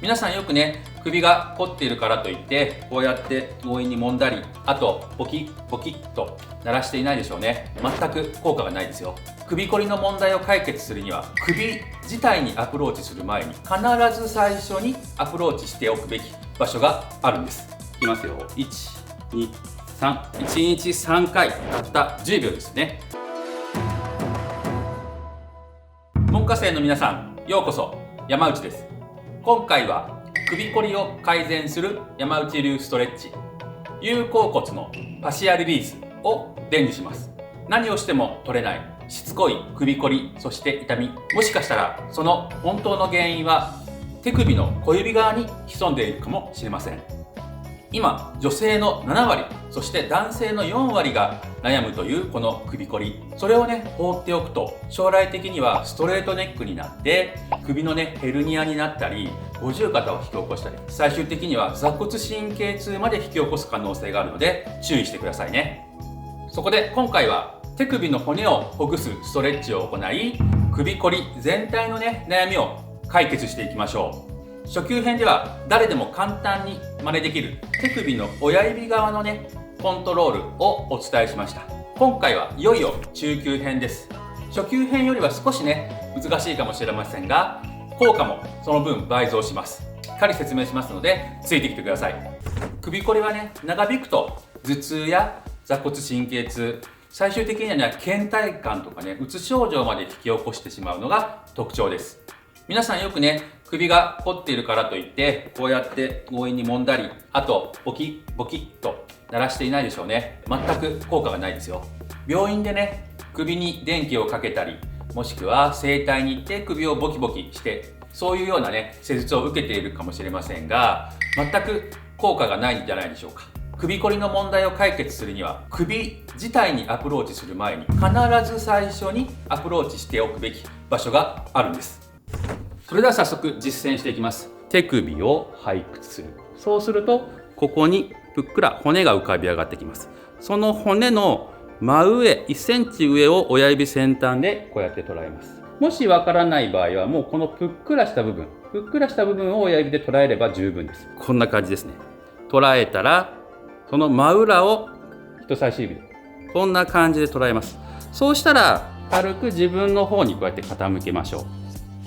皆さんよくね、首が凝っているからといってこうやって強引に揉んだり、あとポキッポキッと鳴らしていないでしょうね。全く効果がないですよ。首こりの問題を解決するには、首自体にアプローチする前に必ず最初にアプローチしておくべき場所があるんです。いきますよ。1、2、3。1日3回、たった10秒ですね。門下生の皆さん、ようこそ。山内です。今回は首こりを改善する山内流ストレッチ、有鉤骨のファシアリリースを伝授します。何をしても取れないしつこい首こり、そして痛み、もしかしたらその本当の原因は手首の小指側に潜んでいるかもしれません。今、女性の7割、そして男性の4割が悩むというこの首こり。それをね、放っておくと将来的にはストレートネックになって首のね、ヘルニアになったり、五十肩を引き起こしたり、最終的には坐骨神経痛まで引き起こす可能性があるので注意してくださいね。そこで今回は手首の骨をほぐすストレッチを行い、首こり全体のね、悩みを解決していきましょう。初級編では誰でも簡単に真似できる手首の親指側のね、コントロールをお伝えしました。今回はいよいよ中級編です。初級編よりは少しね、難しいかもしれませんが、効果もその分倍増します。しっかり説明しますのでついてきてください。首こりはね、長引くと頭痛や坐骨神経痛、最終的には倦怠感とかね、うつ症状まで引き起こしてしまうのが特徴です。皆さんよくね、首が凝っているからといってこうやって強引に揉んだり、あとボキッボキッと鳴らしていないでしょうね。全く効果がないですよ。病院でね、首に電気をかけたり、もしくは整体に行って首をボキボキして、そういうようなね、施術を受けているかもしれませんが、全く効果がないんじゃないでしょうか。首こりの問題を解決するには、首自体にアプローチする前に必ず最初にアプローチしておくべき場所があるんです。それでは早速実践していきます。手首を背屈する。そうするとここにぷっくら骨が浮かび上がってきます。その骨の真上1センチ上を親指先端でこうやって捉えます。もしわからない場合は、もうこのぷっくらした部分を親指で捉えれば十分です。こんな感じですね。捉えたらその真裏を人差し指でこんな感じで捉えます。そうしたら軽く自分の方にこうやって傾けましょう。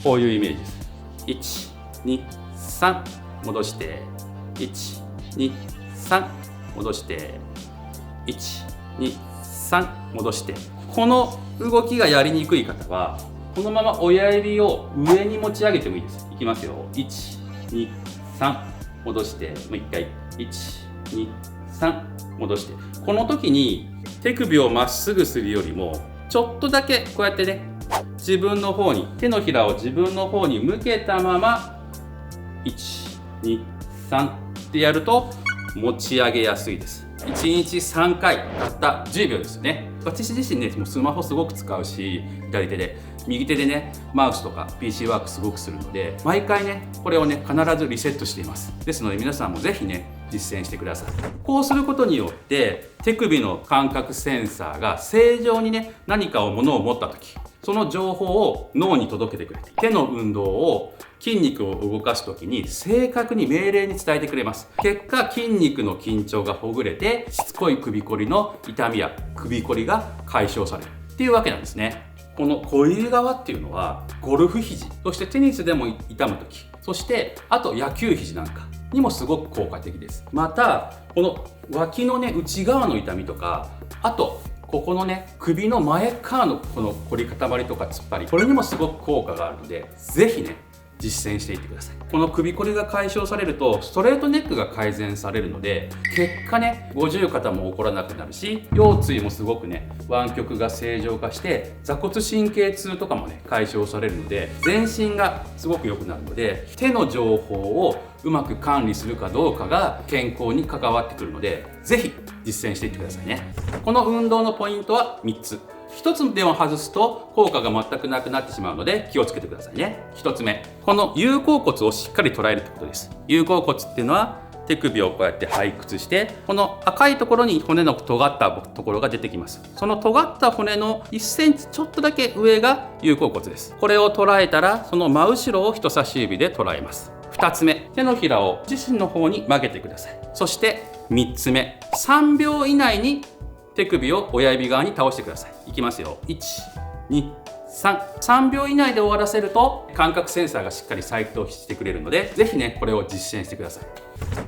こういうイメージです。1、2、3戻して、1、2、3戻して、1、2、3戻して。この動きがやりにくい方はこのまま親指を上に持ち上げてもいいです。いきますよ。1、2、3戻して、もう一回、1、2、3戻して。この時に手首をまっすぐするよりもちょっとだけこうやってね、自分の方に、手のひらを自分の方に向けたまま1、2、3ってやると持ち上げやすいです。1日3回、たった10秒ですよね。私自身ね、もうスマホすごく使うし、左手で、右手でね、マウスとか PC ワークすごくするので、毎回ね、これをね、必ずリセットしています。ですので皆さんもぜひね、実践してください。こうすることによって手首の感覚センサーが正常にね、何か物を持った時、その情報を脳に届けてくれて、手の運動を、筋肉を動かす時に正確に命令に伝えてくれます。結果、筋肉の緊張がほぐれて、しつこい首こりの痛みや首こりが解消されるっていうわけなんですね。この小指側っていうのはゴルフ肘、そしてテニスでも痛む時、そしてあと野球肘なんかにもすごく効果的です。またこの脇のね、内側の痛みとか、あとここのね、首の前側のこの凝り固まりとか突っ張り、これにもすごく効果があるので、ぜひね、実践していってください。この首こりが解消されるとストレートネックが改善されるので、結果ね、五十肩も起こらなくなるし、腰椎もすごくね、湾曲が正常化して坐骨神経痛とかもね、解消されるので、全身がすごく良くなるので、手の情報をうまく管理するかどうかが健康に関わってくるので、ぜひ実践していってくださいね。この運動のポイントは3つ。1つでも外すと効果が全くなくなってしまうので気をつけてくださいね。1つ目、この有鉤骨をしっかり捉えるってことです。有鉤骨っていうのは手首をこうやって背屈して、この赤いところに骨の尖ったところが出てきます。その尖った骨の1センチちょっとだけ上が有鉤骨です。これを捉えたら、その真後ろを人差し指で捉えます。2つ目、手のひらを自身の方に曲げてください。そして3つ目、3秒以内に手首を親指側に倒してください。いきますよ。1、2、3秒以内で終わらせると感覚センサーがしっかり再動してくれるので、ぜひねこれを実践してください。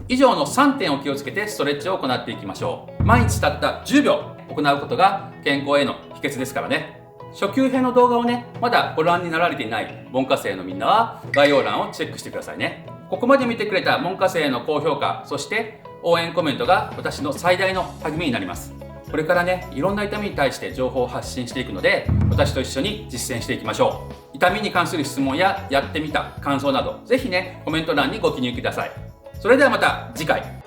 以上の3点を気をつけてストレッチを行っていきましょう。毎日たった10秒行うことが健康への秘訣ですからね。初級編の動画をねまだご覧になられていない門下生のみんなは概要欄をチェックしてくださいね。ここまで見てくれた門下生の高評価、そして応援コメントが私の最大の励みになります。これからね、いろんな痛みに対して情報を発信していくので、私と一緒に実践していきましょう。痛みに関する質問ややってみた感想など、ぜひね、コメント欄にご記入ください。それではまた次回。